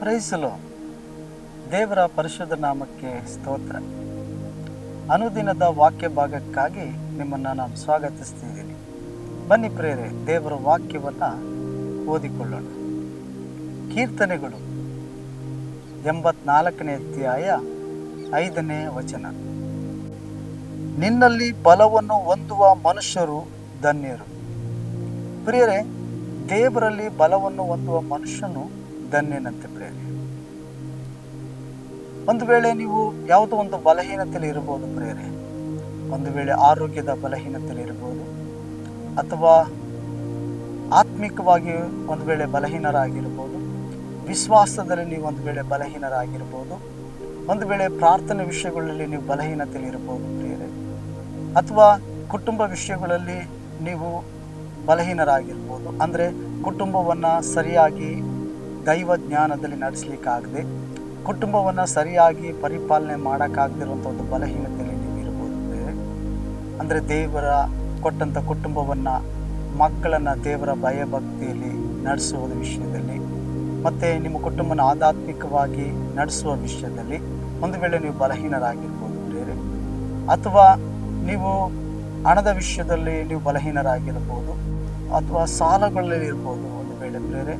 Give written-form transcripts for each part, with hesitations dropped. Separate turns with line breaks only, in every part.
ಪ್ರೈಸಲು ದೇವರ ಪರಿಶುದ್ಧ ನಾಮಕ್ಕೆ ಸ್ತೋತ್ರ. ಅನುದಿನದ ವಾಕ್ಯ ಭಾಗಕ್ಕಾಗಿ ನಿಮ್ಮನ್ನು ನಾನು ಸ್ವಾಗತಿಸ್ತಿದ್ದೀನಿ. ಬನ್ನಿ ಪ್ರೇರೆ, ದೇವರ ವಾಕ್ಯವನ್ನು ಓದಿಕೊಳ್ಳೋಣ. ಕೀರ್ತನೆಗಳು 84ನೇ ಅಧ್ಯಾಯ 5ನೇ ವಚನ. ನಿನ್ನಲ್ಲಿ ಬಲವನ್ನು ಹೊಂದುವ ಮನುಷ್ಯರು ಧನ್ಯರು. ಪ್ರಿಯರೇ, ದೇವರಲ್ಲಿ ಬಲವನ್ನು ಹೊಂದುವ ಮನುಷ್ಯನು ಧನ್ಯನಂತೆ. ಪ್ರೇರೆ, ಒಂದು ವೇಳೆ ನೀವು ಯಾವುದೋ ಒಂದು ಬಲಹೀನತೆಯಲ್ಲಿ ಇರಬಹುದು ಪ್ರೇರೆ. ಒಂದು ವೇಳೆ ಆರೋಗ್ಯದ ಬಲಹೀನತೆಯಲ್ಲಿ ಇರಬಹುದು, ಅಥವಾ ಆತ್ಮಿಕವಾಗಿ ಒಂದು ವೇಳೆ ಬಲಹೀನರಾಗಿರ್ಬೋದು, ವಿಶ್ವಾಸದಲ್ಲಿ ನೀವು ಒಂದು ವೇಳೆ ಬಲಹೀನರಾಗಿರ್ಬೋದು, ಒಂದು ವೇಳೆ ಪ್ರಾರ್ಥನೆ ವಿಷಯಗಳಲ್ಲಿ ನೀವು ಬಲಹೀನತೆಯಲ್ಲಿ ಇರಬಹುದು ಪ್ರಿಯರೇ, ಅಥವಾ ಕುಟುಂಬ ವಿಷಯಗಳಲ್ಲಿ ನೀವು ಬಲಹೀನರಾಗಿರ್ಬೋದು. ಅಂದರೆ ಕುಟುಂಬವನ್ನು ಸರಿಯಾಗಿ ದೈವ ಜ್ಞಾನದಲ್ಲಿ ನಡೆಸಲಿಕ್ಕಾಗದೆ, ಕುಟುಂಬವನ್ನು ಸರಿಯಾಗಿ ಪರಿಪಾಲನೆ ಮಾಡೋಕ್ಕಾಗದಿರುವಂಥ ಒಂದು ಬಲಹೀನತೆಯಲ್ಲಿ ನೀವು ಇರ್ಬೋದು ಪ್ರಿಯರೇ. ಅಂದರೆ ದೇವರ ಕೊಟ್ಟಂಥ ಕುಟುಂಬವನ್ನು, ಮಕ್ಕಳನ್ನು ದೇವರ ಭಯಭಕ್ತಿಯಲ್ಲಿ ನಡೆಸುವ ವಿಷಯದಲ್ಲಿ, ಮತ್ತು ನಿಮ್ಮ ಕುಟುಂಬನ ಆಧ್ಯಾತ್ಮಿಕವಾಗಿ ನಡೆಸುವ ವಿಷಯದಲ್ಲಿ ಒಂದು ವೇಳೆ ನೀವು ಬಲಹೀನರಾಗಿರ್ಬೋದು ಪ್ರಿಯರೇ. ಅಥವಾ ನೀವು ಹಣದ ವಿಷಯದಲ್ಲಿ ನೀವು ಬಲಹೀನರಾಗಿರ್ಬೋದು, ಅಥವಾ ಸಾಲಗಳಲ್ಲಿ ಇರ್ಬೋದು ಒಂದು ವೇಳೆ ಪ್ರಿಯರೇ.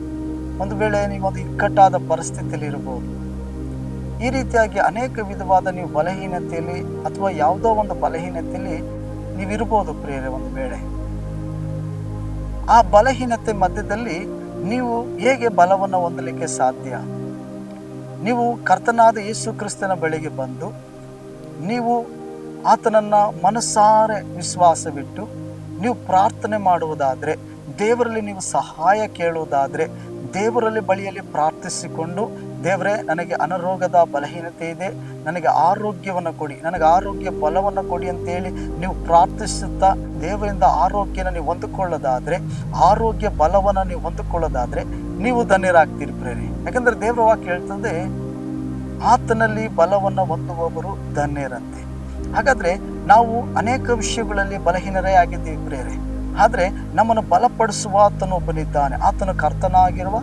ಒಂದು ವೇಳೆ ನೀವೊಂದು ಇಕ್ಕಟ್ಟಾದ ಪರಿಸ್ಥಿತಿಯಲ್ಲಿ ಇರ್ಬೋದು. ಈ ರೀತಿಯಾಗಿ ಅನೇಕ ವಿಧವಾದ ನೀವು ಬಲಹೀನತೆಯಲ್ಲಿ ಅಥವಾ ಯಾವುದೋ ಒಂದು ಬಲಹೀನತೆಯಲ್ಲಿ ನೀವಿರ್ಬೋದು ಪ್ರಿಯರೇ. ಒಂದು ವೇಳೆ ಆ ಬಲಹೀನತೆ ಮಧ್ಯದಲ್ಲಿ ನೀವು ಹೇಗೆ ಬಲವನ್ನು ಹೊಂದಲಿಕ್ಕೆ ಸಾಧ್ಯ? ನೀವು ಕರ್ತನಾದ ಯೇಸು ಕ್ರಿಸ್ತನ ಬಳಿಗೆ ಬಂದು ನೀವು ಆತನನ್ನು ಮನಸಾರೆ ವಿಶ್ವಾಸವಿಟ್ಟು ನೀವು ಪ್ರಾರ್ಥನೆ ಮಾಡುವುದಾದರೆ, ದೇವರಲ್ಲಿ ನೀವು ಸಹಾಯ ಕೇಳುವುದಾದರೆ, ದೇವರಲ್ಲಿ ಬಳಿಯಲ್ಲಿ ಪ್ರಾರ್ಥಿಸಿಕೊಂಡು, ದೇವರೇ ನನಗೆ ಅನಾರೋಗ್ಯದ ಬಲಹೀನತೆ ಇದೆ, ನನಗೆ ಆರೋಗ್ಯವನ್ನು ಕೊಡಿ, ನನಗೆ ಆರೋಗ್ಯ ಬಲವನ್ನು ಕೊಡಿ ಅಂತೇಳಿ ನೀವು ಪ್ರಾರ್ಥಿಸುತ್ತಾ ದೇವರಿಂದ ಆರೋಗ್ಯನ ನೀವು ಹೊಂದಿಕೊಳ್ಳೋದಾದರೆ, ಆರೋಗ್ಯ ಬಲವನ್ನು ನೀವು ಹೊಂದಿಕೊಳ್ಳೋದಾದರೆ ನೀವು ಧನ್ಯರಾಗ್ತೀರಿ ಪ್ರೇರಿ. ಯಾಕಂದರೆ ದೇವರ ವಾಕ್ಯ ಹೇಳ್ತದೆ, ಆತನಲ್ಲಿ ಬಲವನ್ನು ಹೊಂದುವವರು ಧನ್ಯರಂತೆ. ಹಾಗಾದರೆ ನಾವು ಅನೇಕ ವಿಷಯಗಳಲ್ಲಿ ಬಲಹೀನರೇ ಆಗಿದ್ದೀವಿ ಪ್ರೇರೆ. ಆದರೆ ನಮ್ಮನ್ನು ಬಲಪಡಿಸುವ ಆತನು ಒಬ್ಬನಿದ್ದಾನೆ. ಆತನು ಕರ್ತನಾಗಿರುವ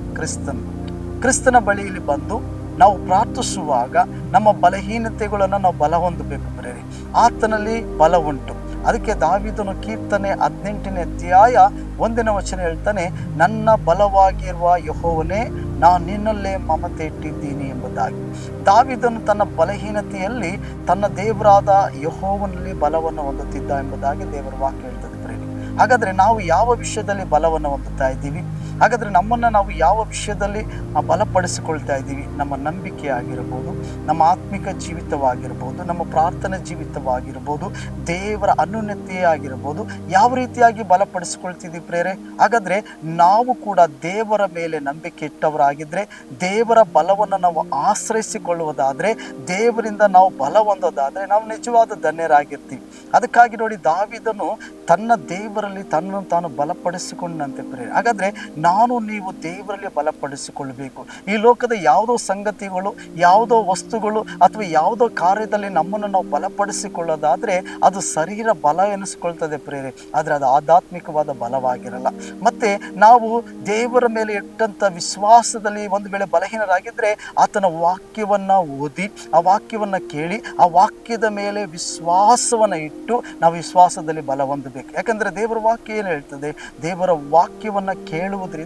ಕ್ರಿಸ್ತನ ಬಳಿಯಲ್ಲಿ ಬಂದು ನಾವು ಪ್ರಾರ್ಥಿಸುವಾಗ ನಮ್ಮ ಬಲಹೀನತೆಗಳನ್ನು ನಾವು ಬಲ ಹೊಂದಬೇಕು ಪ್ರೇರೆ. ಆತನಲ್ಲಿ ಬಲ ಉಂಟು. ಅದಕ್ಕೆ ದಾವೀದನು ಕೀರ್ತನೆ 18ನೇ ಅಧ್ಯಾಯ 1ನೇ ವಚನ ಹೇಳ್ತಾನೆ, ನನ್ನ ಬಲವಾಗಿರುವ ಯೆಹೋವನೇ, ನಾನು ನಿನ್ನಲ್ಲೇ ಮಮತೆ ಇಟ್ಟಿದ್ದೀನಿ ಎಂಬುದಾಗಿ. ದಾವೀದನು ತನ್ನ ಬಲಹೀನತೆಯಲ್ಲಿ ತನ್ನ ದೇವರಾದ ಯೆಹೋವನಲ್ಲಿ ಬಲವನ್ನು ಹೊಂದುತ್ತಿದ್ದ ಎಂಬುದಾಗಿ ದೇವರ ವಾಕ್ಯ ಹೇಳ್ತದೆ ಪ್ರೇರೆ. ಹಾಗಾದರೆ ನಾವು ಯಾವ ವಿಷಯದಲ್ಲಿ ಬಲವನ್ನು ಹೊಂದುತ್ತಾ ಇದ್ದೀವಿ? ಹಾಗಾದರೆ ನಮ್ಮನ್ನು ನಾವು ಯಾವ ವಿಷಯದಲ್ಲಿ ಬಲಪಡಿಸಿಕೊಳ್ತಾ ಇದ್ದೀವಿ? ನಮ್ಮ ನಂಬಿಕೆ ಆಗಿರ್ಬೋದು, ನಮ್ಮ ಆತ್ಮಿಕ ಜೀವಿತವಾಗಿರ್ಬೋದು, ನಮ್ಮ ಪ್ರಾರ್ಥನೆ ಜೀವಿತವಾಗಿರ್ಬೋದು, ದೇವರ ಅನ್ಯೋನ್ಯತೆ ಆಗಿರ್ಬೋದು, ಯಾವ ರೀತಿಯಾಗಿ ಬಲಪಡಿಸಿಕೊಳ್ತಿದ್ದೀವಿ ಪ್ರೇರೆ? ಹಾಗಾದರೆ ನಾವು ಕೂಡ ದೇವರ ಮೇಲೆ ನಂಬಿಕೆ ಇಟ್ಟವರಾಗಿದ್ದರೆ, ದೇವರ ಬಲವನ್ನು ನಾವು ಆಶ್ರಯಿಸಿಕೊಳ್ಳುವುದಾದರೆ, ದೇವರಿಂದ ನಾವು ಬಲ ಹೊಂದೋದಾದರೆ ನಾವು ನಿಜವಾದ ಧನ್ಯರಾಗಿರ್ತೀವಿ. ಅದಕ್ಕಾಗಿ ನೋಡಿ, ದಾವೀದನು ತನ್ನ ದೇವರಲ್ಲಿ ತನ್ನನ್ನು ತಾನು ಬಲಪಡಿಸಿಕೊಂಡಂತೆ ಪ್ರೇರೆ. ಹಾಗಾದರೆ ನಾನು ನೀವು ದೇವರಲ್ಲಿ ಬಲಪಡಿಸಿಕೊಳ್ಳಬೇಕು. ಈ ಲೋಕದ ಯಾವುದೋ ಸಂಗತಿಗಳು, ಯಾವುದೋ ವಸ್ತುಗಳು ಅಥವಾ ಯಾವುದೋ ಕಾರ್ಯದಲ್ಲಿ ನಮ್ಮನ್ನು ನಾವು ಬಲಪಡಿಸಿಕೊಳ್ಳೋದಾದರೆ ಅದು ಶರೀರ ಬಲ ಎನಿಸಿಕೊಳ್ತದೆ ಪ್ರೇರೆ. ಆದರೆ ಅದು ಆಧ್ಯಾತ್ಮಿಕವಾದ ಬಲವಾಗಿರಲ್ಲ. ಮತ್ತು ನಾವು ದೇವರ ಮೇಲೆ ಇಟ್ಟಂಥ ವಿಶ್ವಾಸದಲ್ಲಿ ಒಂದು ವೇಳೆ ಬಲಹೀನರಾಗಿದ್ದರೆ, ಆತನ ವಾಕ್ಯವನ್ನು ಓದಿ, ಆ ವಾಕ್ಯವನ್ನು ಕೇಳಿ, ಆ ವಾಕ್ಯದ ಮೇಲೆ ವಿಶ್ವಾಸವನ್ನು ಇಟ್ಟು ನಾವು ವಿಶ್ವಾಸದಲ್ಲಿ ಬಲ ಹೊಂದಬೇಕು. ಯಾಕಂದರೆ ದೇವರ ವಾಕ್ಯ ಏನು ಹೇಳ್ತದೆ? ದೇವರ ವಾಕ್ಯವನ್ನು ಕೇಳುವುದರಿಂದ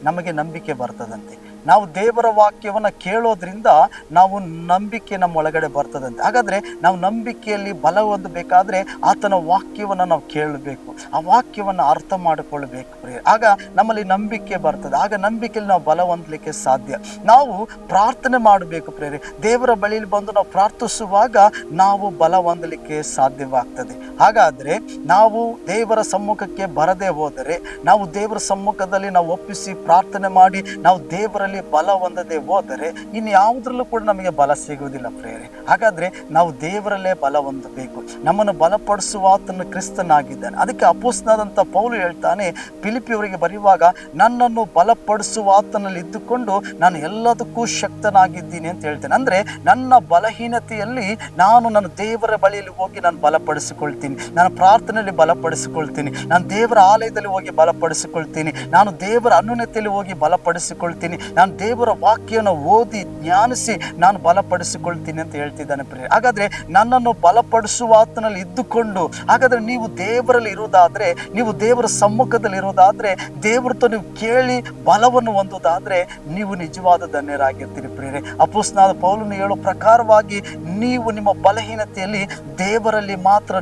ನಮಗೆ ನಂಬಿಕೆ ಬರ್ತದಂತೆ. ನಾವು ದೇವರ ವಾಕ್ಯವನ್ನು ಕೇಳೋದ್ರಿಂದ ನಾವು ನಂಬಿಕೆ ನಮ್ಮ ಒಳಗಡೆ ಬರ್ತದಂತೆ. ಹಾಗಾದರೆ ನಾವು ನಂಬಿಕೆಯಲ್ಲಿ ಬಲ ಹೊಂದಬೇಕಾದ್ರೆ ಆತನ ವಾಕ್ಯವನ್ನು ನಾವು ಕೇಳಬೇಕು, ಆ ವಾಕ್ಯವನ್ನು ಅರ್ಥ ಮಾಡಿಕೊಳ್ಬೇಕು ಪ್ರಿಯ. ಆಗ ನಮ್ಮಲ್ಲಿ ನಂಬಿಕೆ ಬರ್ತದೆ. ಆಗ ನಂಬಿಕೆಯಲ್ಲಿ ನಾವು ಬಲ ಹೊಂದಲಿಕ್ಕೆ ಸಾಧ್ಯ. ನಾವು ಪ್ರಾರ್ಥನೆ ಮಾಡಬೇಕು ಪ್ರೇರೆ. ದೇವರ ಬಳಿಯಲ್ಲಿ ಬಂದು ನಾವು ಪ್ರಾರ್ಥಿಸುವಾಗ ನಾವು ಬಲ ಹೊಂದಲಿಕ್ಕೆ ಸಾಧ್ಯವಾಗ್ತದೆ. ಹಾಗಾದರೆ ನಾವು ದೇವರ ಸಮ್ಮುಖಕ್ಕೆ ಬರದೇ ಹೋದರೆ, ನಾವು ದೇವರ ಸಮ್ಮುಖದಲ್ಲಿ ನಾವು ಒಪ್ಪಿಸಿ ಪ್ರಾರ್ಥನೆ ಮಾಡಿ ನಾವು ದೇವರಲ್ಲಿ ಬಲ ಹೊಂದದೆ ಹೋದರೆ ಇನ್ನು ಯಾವುದ್ರಲ್ಲೂ ಕೂಡ ನಮಗೆ ಬಲ ಸಿಗುವುದಿಲ್ಲ ಪ್ರೇರೆ. ಹಾಗಾದರೆ ನಾವು ದೇವರಲ್ಲೇ ಬಲ ಹೊಂದಬೇಕು. ನಮ್ಮನ್ನು ಬಲಪಡಿಸುವ ಆತನು ಕ್ರಿಸ್ತನಾಗಿದ್ದಾನೆ. ಅದಕ್ಕೆ ಅಪೊಸ್ತಲನಾದಂಥ ಪೌಲು ಹೇಳ್ತಾನೆ ಫಿಲಿಪ್ಪಿಯವರಿಗೆ ಬರೆಯುವಾಗ, ನನ್ನನ್ನು ಬಲಪಡಿಸುವ ಆತನಲ್ಲಿ ಇದ್ದುಕೊಂಡು ನಾನು ಎಲ್ಲದಕ್ಕೂ ಶಕ್ತನಾಗಿದ್ದೀನಿ ಅಂತ ಹೇಳ್ತೇನೆ. ಅಂದರೆ ನನ್ನ ಬಲಹೀನತೆಯಲ್ಲಿ ನಾನು ನನ್ನ ದೇವರ ಬಳಿಯಲ್ಲಿ ಹೋಗಿ ನಾನು ಬಲಪಡಿಸಿಕೊಳ್ತೀನಿ, ನಾನು ಪ್ರಾರ್ಥನೆಯಲ್ಲಿ ಬಲಪಡಿಸಿಕೊಳ್ತೀನಿ, ನಾನು ದೇವರ ಆಲಯದಲ್ಲಿ ಹೋಗಿ ಬಲಪಡಿಸಿಕೊಳ್ತೀನಿ, ನಾನು ದೇವರ ಅನ್ಯೋನ್ಯತೆಯಲ್ಲಿ ಹೋಗಿ ಬಲಪಡಿಸಿಕೊಳ್ತೀನಿ, ನಾನು ದೇವರ ವಾಕ್ಯನ ಓದಿ ಜ್ಞಾನಿಸಿ ನಾನು ಬಲಪಡಿಸಿಕೊಳ್ತೀನಿ ಅಂತ ಹೇಳ್ತಿದ್ದಾನೆ ಪ್ರಿಯರೇ. ಹಾಗಾದರೆ ನನ್ನನ್ನು ಬಲಪಡಿಸುವ ಆತನಲ್ಲಿ ಇದ್ದುಕೊಂಡು, ಹಾಗಾದರೆ ನೀವು ದೇವರಲ್ಲಿ ಇರೋದಾದರೆ, ನೀವು ದೇವರ ಸಮ್ಮುಖದಲ್ಲಿ ಇರೋದಾದರೆ, ದೇವರతో ನೀವು ಕೇಳಿ ಬಲವನ್ನು ಹೊಂದೋದಾದರೆ ನೀವು ನಿಜವಾದ ಧನ್ಯರಾಗಿರ್ತೀರಿ ಪ್ರಿಯರೇ. ಅಪೊಸ್ತಲನಾದ ಪೌಲನು ಹೇಳೋ ಪ್ರಕಾರವಾಗಿ ನೀವು ನಿಮ್ಮ ಬಲಹೀನತೆಯಲ್ಲಿ ದೇವರಲ್ಲಿ ಮಾತ್ರ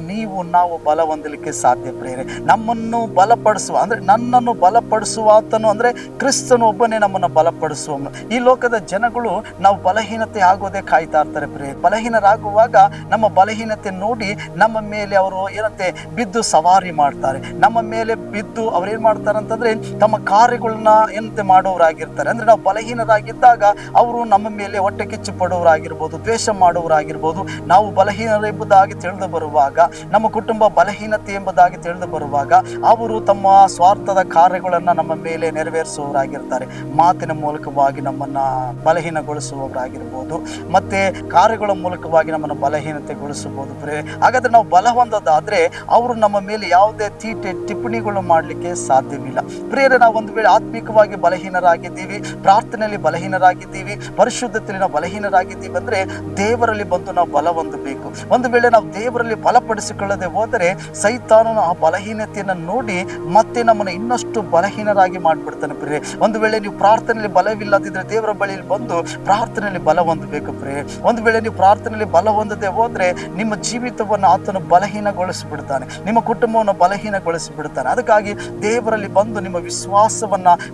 ನಾವು ಬಲ ಹೊಂದಲಿಕ್ಕೆ ಸಾಧ್ಯ ಪ್ರಿಯರೇ. ನಮ್ಮನ್ನು ಬಲಪಡಿಸುವ ಅಂದರೆ ನನ್ನನ್ನು ಬಲಪಡಿಸುವ ಆತನು ಅಂದರೆ ಕ್ರಿಸ್ತನು ಒಬ್ಬನೇ ನಮ್ಮನ್ನು ಬಲಪಡಿಸುವನು. ಈ ಲೋಕದ ಜನಗಳು ನಾವು ಬಲಹೀನತೆ ಆಗೋದೇ ಕಾಯ್ತಾ ಇರ್ತಾರೆ ಪ್ರಿಯರೇ. ಬಲಹೀನರಾಗುವಾಗ ನಮ್ಮ ಬಲಹೀನತೆ ನೋಡಿ ನಮ್ಮ ಮೇಲೆ ಅವರು ಏನಂತೆ ಬಿದ್ದು ಸವಾರಿ ಮಾಡ್ತಾರೆ. ನಮ್ಮ ಮೇಲೆ ಬಿದ್ದು ಅವ್ರು ಏನು ಮಾಡ್ತಾರೆ ಅಂತಂದರೆ ತಮ್ಮ ಕಾರ್ಯಗಳನ್ನ ಏನಂತೆ ಮಾಡೋರಾಗಿರ್ತಾರೆ. ಅಂದರೆ ನಾವು ಬಲಹೀನರಾಗಿದ್ದಾಗ ಅವರು ನಮ್ಮ ಮೇಲೆ ಹೊಟ್ಟೆ ಕಿಚ್ಚು ಪಡೋರಾಗಿರ್ಬೋದು, ದ್ವೇಷ ಮಾಡೋರಾಗಿರ್ಬೋದು. ನಾವು ಬಲಹೀನರು ಎಂಬುದಾಗಿ ತಿಳಿದು ಬರುವಾಗ, ನಮ್ಮ ಕುಟುಂಬ ಬಲಹೀನತೆ ಎಂಬುದಾಗಿ ತಿಳಿದು ಬರುವಾಗ ಅವರು ತಮ್ಮ ಸ್ವಾರ್ಥದ ಕಾರ್ಯಗಳನ್ನು ನಮ್ಮ ಮೇಲೆ ನೆರವೇರಿಸುವವರಾಗಿರ್ತಾರೆ. ಮಾತಿನ ಮೂಲಕವಾಗಿ ನಮ್ಮನ್ನು ಬಲಹೀನಗೊಳಿಸುವವರಾಗಿರ್ಬೋದು, ಮತ್ತು ಕಾರ್ಯಗಳ ಮೂಲಕವಾಗಿ ನಮ್ಮನ್ನು ಬಲಹೀನತೆಗೊಳಿಸಬಹುದು ಪ್ರಿಯರೇ. ಹಾಗಾದರೆ ನಾವು ಬಲ ಹೊಂದೋದಾದರೆ ಅವರು ನಮ್ಮ ಮೇಲೆ ಯಾವುದೇ ತೀಟೆ ಟಿಪ್ಪಣಿಗಳು ಮಾಡಲಿಕ್ಕೆ ಸಾಧ್ಯವಿಲ್ಲ ಪ್ರಿಯರೇ. ನಾವು ಒಂದು ವೇಳೆ ಆತ್ಮಿಕವಾಗಿ ಬಲಹೀನರಾಗಿದ್ದೀವಿ, ಪ್ರಾರ್ಥನೆಯಲ್ಲಿ ಬಲಹೀನರಾಗಿದ್ದೀವಿ, ಪರಿಶುದ್ಧತೆಯಲ್ಲಿ ನಾವು ಬಲಹೀನರಾಗಿದ್ದೀವಿ ಅಂದರೆ ದೇವರಲ್ಲಿ ಬಂದು ನಾವು ಬಲ ಹೊಂದಬೇಕು. ಒಂದು ವೇಳೆ ನಾವು ದೇವರಲ್ಲಿ ಬಲಪಡಿಸಿಕೊಳ್ಳದೆ ಹೋದರೆ ಸೈತಾನನು ಆ ಬಲಹೀನತೆಯನ್ನು ನೋಡಿ ಮತ್ತೆ ನಮ್ಮನ್ನು ಇನ್ನಷ್ಟು ಬಲಹೀನರಾಗಿ ಮಾಡಿಬಿಡ್ತಾನೆ ಪ್ರಿಯರೇ. ಒಂದು ವೇಳೆ ನೀವು ಪ್ರಾರ್ಥನೆಯಲ್ಲಿ ಬಲವಿಲ್ಲದಿದ್ದರೆ ದೇವರ ಬಳಿಯಲ್ಲಿ ಬಂದು ಪ್ರಾರ್ಥನೆಯಲ್ಲಿ ಬಲ ಹೊಂದಬೇಕು ಪ್ರಿಯರೇ. ಒಂದು ವೇಳೆ ನೀವು ಪ್ರಾರ್ಥನೆಯಲ್ಲಿ ಬಲ ಹೊಂದದೆ ಹೋದರೆ ನಿಮ್ಮ ಜೀವಿತವನ್ನು ಆತನು ಬಲಹೀನಗೊಳಿಸಿಬಿಡ್ತಾನೆ, ನಿಮ್ಮ ಕುಟುಂಬವನ್ನು ಬಲಹೀನಗೊಳಿಸಿಬಿಡ್ತಾನೆ. ಅದಕ್ಕಾಗಿ ದೇವರಲ್ಲಿ ಬಂದು ನಿಮ್ಮ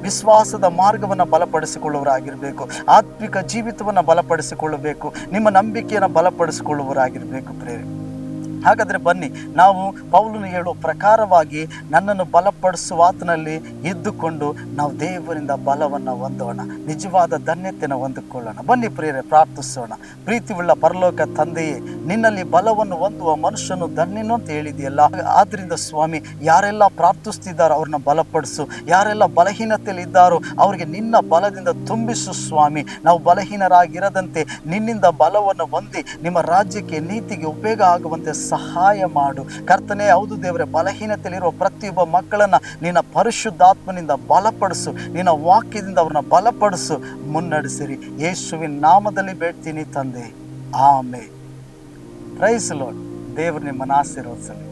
ವಿಶ್ವಾಸದ ಮಾರ್ಗವನ್ನು ಬಲಪಡಿಸಿಕೊಳ್ಳುವರಾಗಿರಬೇಕು, ಆತ್ಮಿಕ ಜೀವಿತವನ್ನು ಬಲಪಡಿಸಿಕೊಳ್ಳಬೇಕು, ನಿಮ್ಮ ನಂಬಿಕೆಯನ್ನು ಬಲಪಡಿಸಿಕೊಳ್ಳುವರಾಗಿರಬೇಕು ಪ್ರಿಯರೇ. ಹಾಗಾದರೆ ಬನ್ನಿ, ನಾವು ಪೌಲನು ಹೇಳುವ ಪ್ರಕಾರವಾಗಿ ನನ್ನನ್ನು ಬಲಪಡಿಸುವ ಆತನಲ್ಲಿ ಇದ್ದುಕೊಂಡು ನಾವು ದೇವರಿಂದ ಬಲವನ್ನು ಹೊಂದೋಣ, ನಿಜವಾದ ಧನ್ಯತೆಯನ್ನು ಹೊಂದಿಕೊಳ್ಳೋಣ. ಬನ್ನಿ ಪ್ರಿಯರೇ, ಪ್ರಾರ್ಥಿಸೋಣ. ಪ್ರೀತಿಯುಳ್ಳ ಪರಲೋಕ ತಂದೆಯೇ, ನಿನ್ನಲ್ಲಿ ಬಲವನ್ನು ಹೊಂದುವ ಮನುಷ್ಯನು ಧನ್ಯನು ಅಂತ ಹೇಳಿದೆಯಲ್ಲ. ಆದ್ದರಿಂದ ಸ್ವಾಮಿ, ಯಾರೆಲ್ಲ ಪ್ರಾರ್ಥಿಸ್ತಿದ್ದಾರೋ ಅವ್ರನ್ನ ಬಲಪಡಿಸು, ಯಾರೆಲ್ಲ ಬಲಹೀನತೆಯಲ್ಲಿ ಇದ್ದಾರೋ ಅವರಿಗೆ ನಿನ್ನ ಬಲದಿಂದ ತುಂಬಿಸು ಸ್ವಾಮಿ. ನಾವು ಬಲಹೀನರಾಗಿರದಂತೆ ನಿನ್ನಿಂದ ಬಲವನ್ನು ಹೊಂದಿ ನಿಮ್ಮ ರಾಜ್ಯಕ್ಕೆ, ನೀತಿಗೆ ಉಪಯೋಗ ಆಗುವಂತೆ ಸಹಾಯ ಮಾಡು ಕರ್ತನೇ. ಹೌದು ದೇವರೇ, ಬಲಹೀನತೆಯಲ್ಲಿರುವ ಪ್ರತಿಯೊಬ್ಬ ಮಕ್ಕಳನ್ನು ನಿನ್ನ ಪರಿಶುದ್ಧಾತ್ಮನಿಂದ ಬಲಪಡಿಸು, ನಿನ್ನ ವಾಕ್ಯದಿಂದ ಅವ್ರನ್ನ ಬಲಪಡಿಸು, ಮುನ್ನಡೆಸಿರಿ. ಯೇಸುವಿನ ನಾಮದಲ್ಲಿ ಬೇಡ್ತೀನಿ ತಂದೆ, ಆಮೆನ್. Price lord. ದೇವರು ನಿಮ್ಮನ್ನು ಆಶೀರ್ವದಿಸಲಿ.